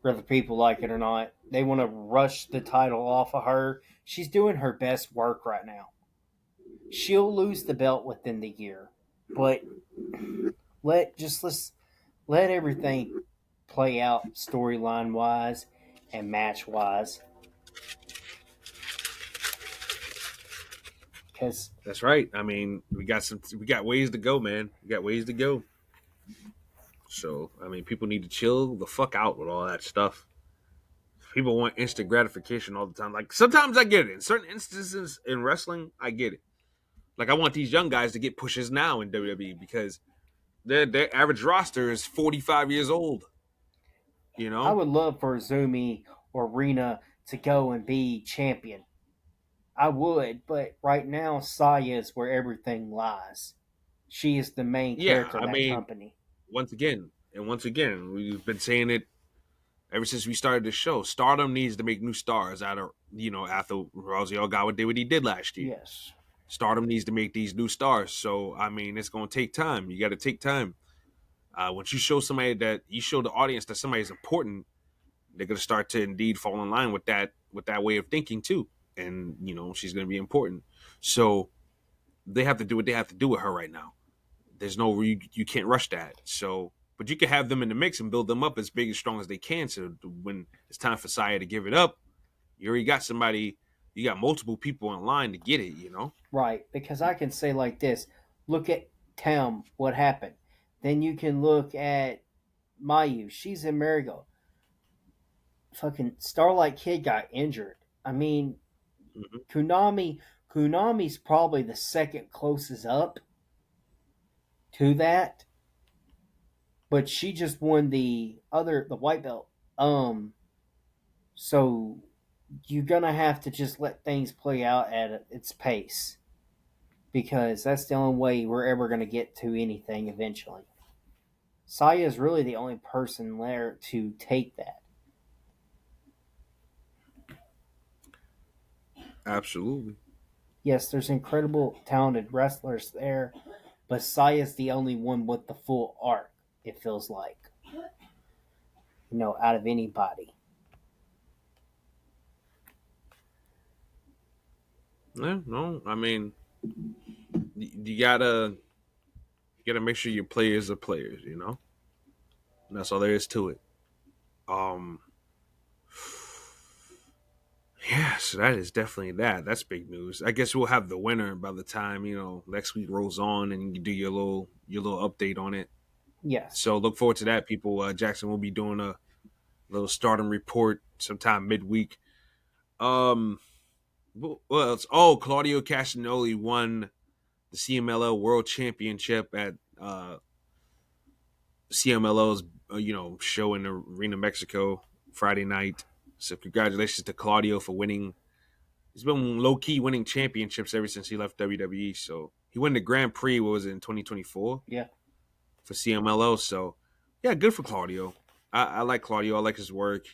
whether people like it or not. They want to rush the title off of her. She's doing her best work right now. She'll lose the belt within the year, but let's let everything play out storyline wise and match wise. Because That's right. I mean, we got ways to go, man. We got ways to go. So, I mean, people need to chill the fuck out with all that stuff. People want instant gratification all the time. Like, sometimes I get it. In certain instances in wrestling, I get it. Like, I want these young guys to get pushes now in WWE because their average roster is 45 years old. You I know? would love for Zumi or Rena to go and be champion. I would, but right now Saya is where everything lies. She is the main Yeah. character of I that mean, company. once again, we've been saying it ever since we started the show. Stardom needs to make new stars out of, after Rousey Ogawa did what he did last year. Yes. Stardom needs to make these new stars. So, I mean, it's going to take time. You got to take time. Once you show somebody that you show the audience that somebody is important, they're going to start to indeed fall in line with that way of thinking too. And, she's going to be important. So they have to do what they have to do with her right now. There's no, you can't rush that. So, but you can have them in the mix and build them up as big and strong as they can. So when it's time for Saya to give it up, you already got somebody, you got multiple people in line to get it. Right, because I can say like this, look at Tam, what happened. Then you can look at Mayu, she's in Marigold. Fucking Starlight Kid got injured. I mean, Mm-hmm. Kunami's probably the second closest up to that, but she just won the white belt. So you're gonna have to just let things play out at its pace because that's the only way we're ever gonna get to anything eventually. Saya is really the only person there to take that. Absolutely. Yes, there's incredible talented wrestlers there, but Saya's the only one with the full arc, it feels like. Out of anybody. Yeah, no, I mean, you gotta make sure your players are players. And that's all there is to it. Um, yeah, so that is definitely that. That's big news. I guess we'll have the winner by the time next week rolls on, and you do your little update on it. Yes. So look forward to that, people. Jackson will be doing a little Stardom report sometime midweek. Um, what else? Oh, Claudio Castagnoli won the CMLL World Championship at CMLL's show in Arena, Mexico, Friday night. So congratulations to Claudio for winning He's been low key winning championships ever since he left WWE. So he won the Grand Prix. What was it, in 2024? Yeah. For CMLL. So yeah, good for Claudio. I like Claudio. I like his work.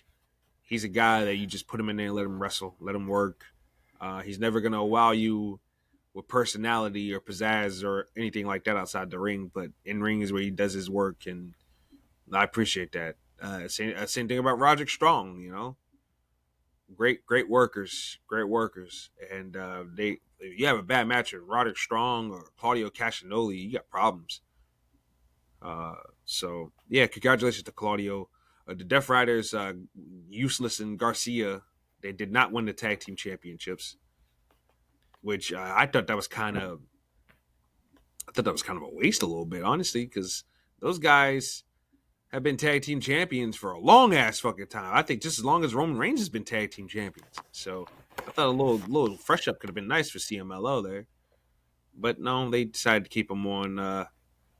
He's a guy that you just put him in there and let him wrestle, let him work. He's never gonna wow you with personality or pizzazz or anything like that outside the ring, but in ring is where he does his work, and I appreciate that. Same thing about Roderick Strong. Great workers, and if you have a bad match with Roderick Strong or Claudio Castagnoli, you got problems. So yeah, congratulations to Claudio. The Death Riders, Useless and Garcia, they did not win the tag team championships, which I thought that was kind of a waste a little bit, honestly, because those guys have been tag team champions for a long ass fucking time. I think just as long as Roman Reigns has been tag team champions. So I thought a little fresh up could have been nice for CMLL there, but no, they decided to keep them on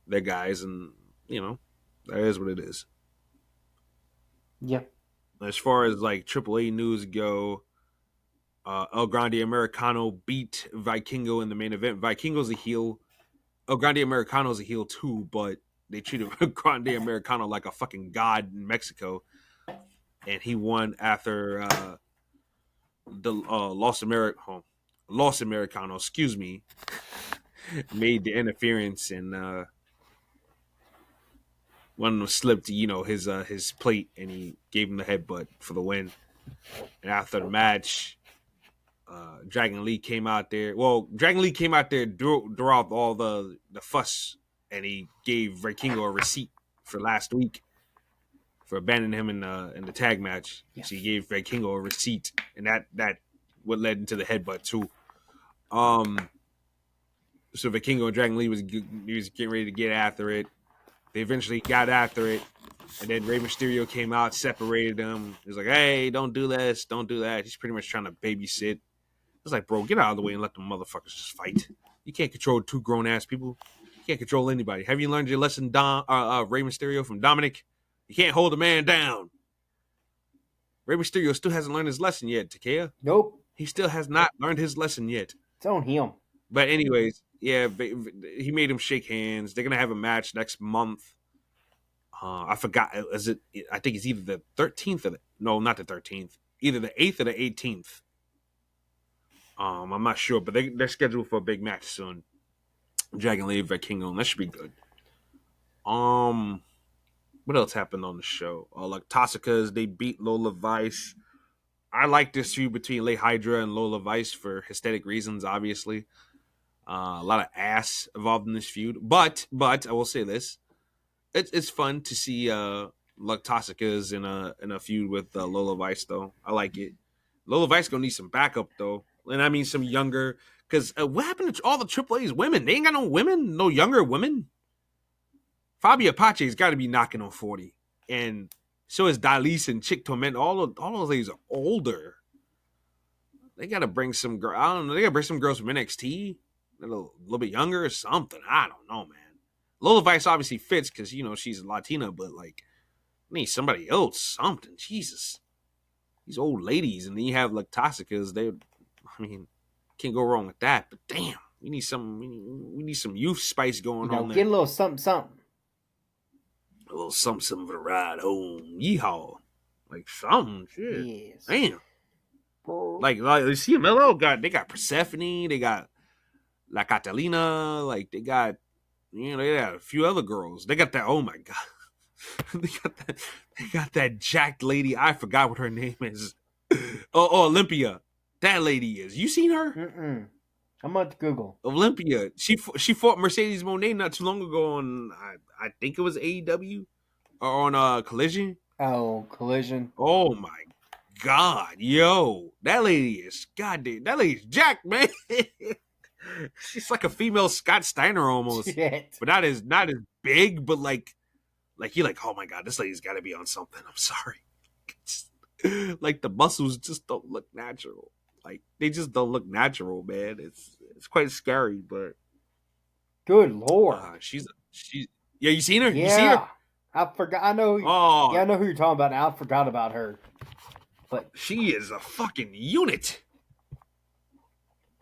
their guys, and that is what it is. Yeah. As far as like AAA news go, El Grande Americano beat Vikingo in the main event. Vikingo's a heel. El Grande Americano's a heel too, but they treated Grande Americano like a fucking god in Mexico, and he won after the Los Americano, excuse me, made the interference, and one of them slipped, his plate, and he gave him the headbutt for the win. And after the match, Dragon Lee came out there. Well, Dragon Lee came out there throughout all the fuss, and he gave Vikingo a receipt for last week for abandoning him in the tag match. Yeah. So he gave Vikingo a receipt, and that what led into the headbutt too. So Vikingo and Dragon Lee was getting ready to get after it. They eventually got after it, and then Rey Mysterio came out, separated them. He was like, "Hey, don't do this, don't do that." He's pretty much trying to babysit. It's like, bro, get out of the way and let the motherfuckers just fight. You can't control two grown ass people. You can't control anybody. Have you learned your lesson, Rey Mysterio, from Dominic? You can't hold a man down. Rey Mysterio still hasn't learned his lesson yet, Takea. Nope. He still has not learned his lesson yet. It's on him. But anyways, yeah, he made him shake hands. They're gonna have a match next month. I forgot. I think it's either the 13th or not the 13th. Either the 8th or the 18th. I'm not sure, but they're scheduled for a big match soon. Dragon Lee, Vikingo, that should be good. What else happened on the show? Like Tossicas, they beat Lola Vice. I like this feud between Lay Hydra and Lola Vice for aesthetic reasons, obviously. A lot of ass involved in this feud, but I will say this: it's fun to see like Tossicas in a feud with Lola Vice, though. I like it. Lola Vice gonna need some backup though. And I mean some younger, because what happened to all the AAA's women? They ain't got no women, no younger women. Fabio Apache's got to be knocking on 40, and so is Dalise and Chick Torment. All those ladies are older. They got to bring some girl. I don't know. They got to bring some girls from NXT, a little bit younger or something. I don't know, man. Lola Vice obviously fits because she's Latina, but like, I need somebody else, something. Jesus, these old ladies, and then you have like Toxicas. Can't go wrong with that. But damn, we need some youth spice going on there. Get a little something. A little something for the ride home. Yeehaw. Like something. Shit. Yes. Damn. Like CMLL they got Persephone, they got La Catalina, like they got a few other girls. They got that, oh my god. they got that jacked lady. I forgot what her name is. Oh, Olympia. That lady is. You seen her? Mm-mm. I'm about to Google. Olympia. She fought Mercedes Moné not too long ago on, I think it was AEW or on Collision. Oh, Collision. Oh my god, yo, that lady is goddamn. That lady's jacked, man. She's like a female Scott Steiner almost, Shit. But not as big. But like you're like, oh my god, this lady's got to be on something. I'm sorry. Like the muscles just don't look natural. Like they just don't look natural, man. It's quite scary, but good lord, she's yeah. You seen her? Yeah, you seen her? I forgot. I know. Oh, yeah, I know who you're talking about. I forgot about her, but she is a fucking unit.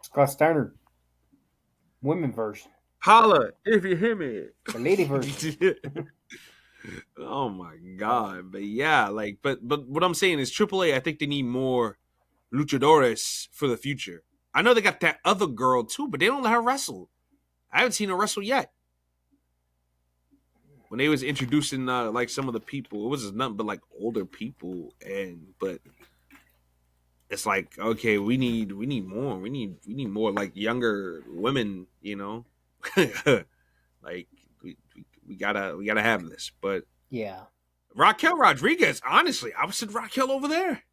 Scott Steiner, women version. Holla if you hear me. The lady version. Oh my god. But yeah, like but what I'm saying is AAA, I think they need more luchadores for the future. I know they got that other girl too, but they don't let her wrestle. I haven't seen her wrestle yet. When they was introducing like some of the people, it was nothing but like older people, but it's like, okay, we need more. We need more like younger women, you know. Like we gotta have this. But yeah, Raquel Rodriguez, honestly, I would send Raquel over there.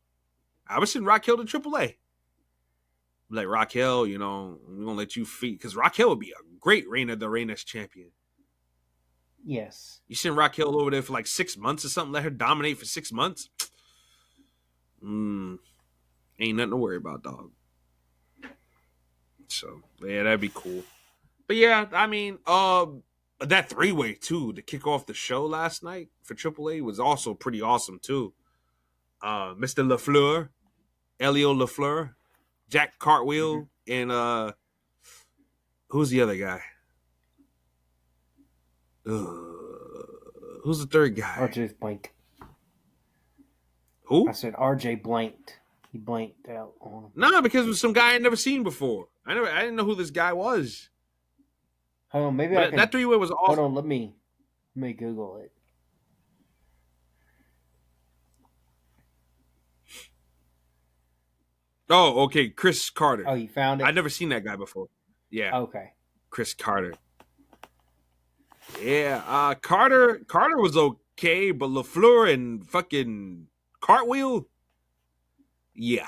I would send Raquel to AAA. Like, Raquel, you know, we're gonna let you feed, because Raquel would be a great Reina de Reinas champion. yes. You send Raquel over there for like 6 months or something, let her dominate for 6 months. Ain't nothing to worry about, dog. So yeah, that'd be cool. But yeah, I mean, that 3-way too to kick off the show last night for AAA was also pretty awesome too. Mr. LaFleur, Elio LaFleur, Jack Cartwheel, and who's the other guy? Who's the third guy? RJ's blanked. Who? I said RJ blanked. He blanked out on him. Nah, because it was some guy I'd never seen before. I didn't know who this guy was. Hold on, maybe But I can. that 3-way was awesome. Hold on, let me Google it. Oh, okay, Chris Carter. Oh, you found it? I'd never seen that guy before. Yeah. Okay. Chris Carter. Yeah, Carter was okay, but LaFleur and fucking Cartwheel, yeah,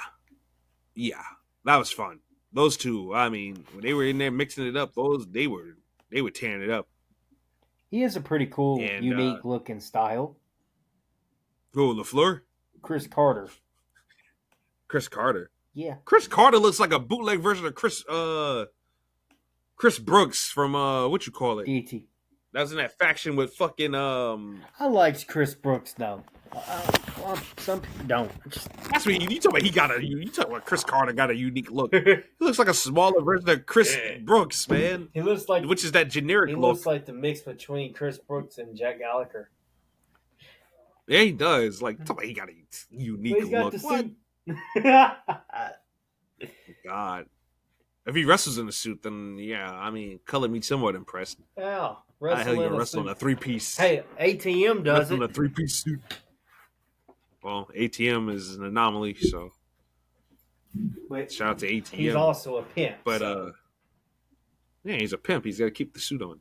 that was fun. Those two, I mean, when they were in there mixing it up, they were tearing it up. He has a pretty cool, unique looking style. Who, LaFleur? Chris Carter. Yeah. Chris Carter looks like a bootleg version of Chris Brooks from what you call it? DT. That was in that faction with fucking I liked Chris Brooks though. Well, some people don't. That's what you talk about. You talk about Chris Carter got a unique look. He looks like a smaller version of Chris Brooks, man. He looks like, which is that generic look. He looks like the mix between Chris Brooks and Jack Gallagher. Yeah, he does. Like, talk about he got a unique look. What? God. If he wrestles in a suit, then yeah, I mean, color me somewhat impressed. Yeah, how the hell you wrestle in a 3-piece? Hey, ATM does it. In a 3-piece suit. Well, ATM is an anomaly, so but shout out to ATM. He's also a pimp. But yeah, he's a pimp. He's got to keep the suit on.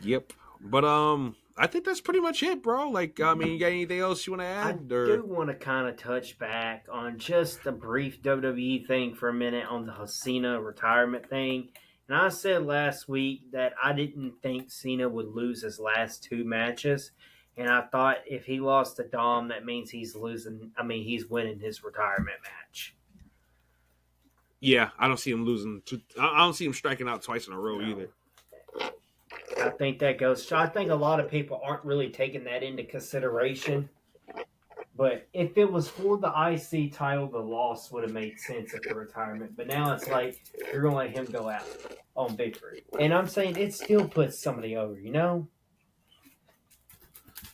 Yep. But I think that's pretty much it, bro. Like, I mean, you got anything else you want to add? I do want to kind of touch back on just a brief WWE thing for a minute on the Cena retirement thing. And I said last week that I didn't think Cena would lose his last 2 matches. And I thought if he lost to Dom, that means he's winning his retirement match. Yeah, I don't see him losing. I don't see him striking out twice in a row either. I think that goes. So I think a lot of people aren't really taking that into consideration. But if it was for the IC title, the loss would have made sense at the retirement. But now it's like you're going to let him go out on victory. And I'm saying it still puts somebody over, you know?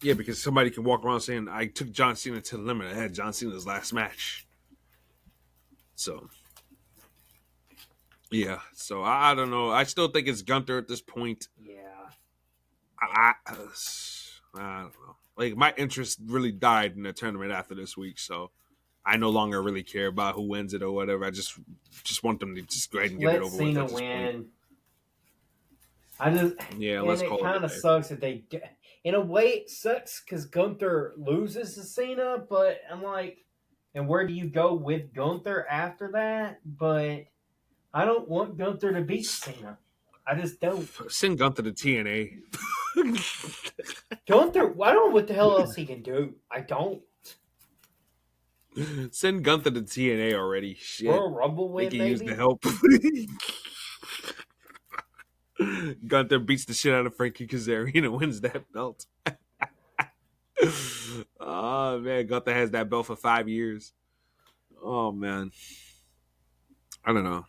Yeah, because somebody can walk around saying, I took John Cena to the limit. I had John Cena's last match. So, yeah. So, I don't know. I still think it's Gunther at this point. Yeah. I don't know. Like, my interest really died in the tournament after this week, so I no longer really care about who wins it or whatever. I just want them to just go ahead and get it over Cena with. Let Cena win. Let's call it. It kind of sucks that they. In a way, it sucks because Gunther loses to Cena, but I'm like, and where do you go with Gunther after that? But I don't want Gunther to beat Cena. I just don't. Send Gunther to TNA. Gunther, I don't know what the hell else he can do. I don't. Send Gunther to TNA already. Shit. Or a Rumble win, he can maybe? use the help. Gunther beats the shit out of Frankie Kazarian and wins that belt. Oh man, Gunther has that belt for 5 years. Oh man, I don't know.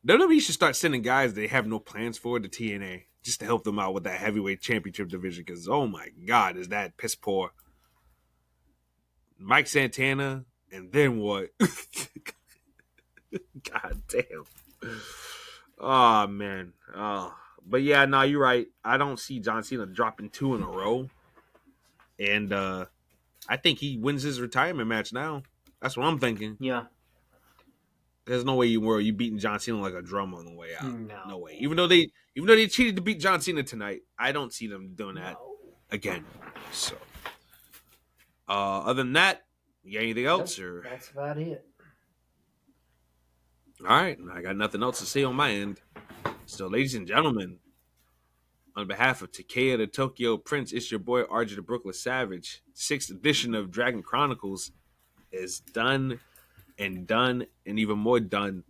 WWE should start sending guys they have no plans for to TNA just to help them out with that heavyweight championship division. Because oh my god, is that piss poor? Mike Santana, and then what? God damn. Oh man. Oh. But yeah, no, you're right. I don't see John Cena dropping 2 in a row. And I think he wins his retirement match now. That's what I'm thinking. Yeah. There's no way you beating John Cena like a drum on the way out. No way. Even though they cheated to beat John Cena tonight, I don't see them doing that again. So other than that, you got anything else? Or that's about it. All right, I got nothing else to say on my end. So, ladies and gentlemen, on behalf of Takea the Tokyo Prince, it's your boy RJ the Brooklyn Savage. 6th edition of DRGN Chronicles is done and even more done.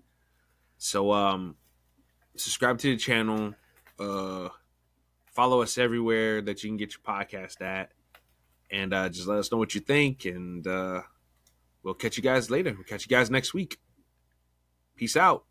So, subscribe to the channel. Follow us everywhere that you can get your podcast at. And just let us know what you think. And we'll catch you guys later. We'll catch you guys next week. Peace out.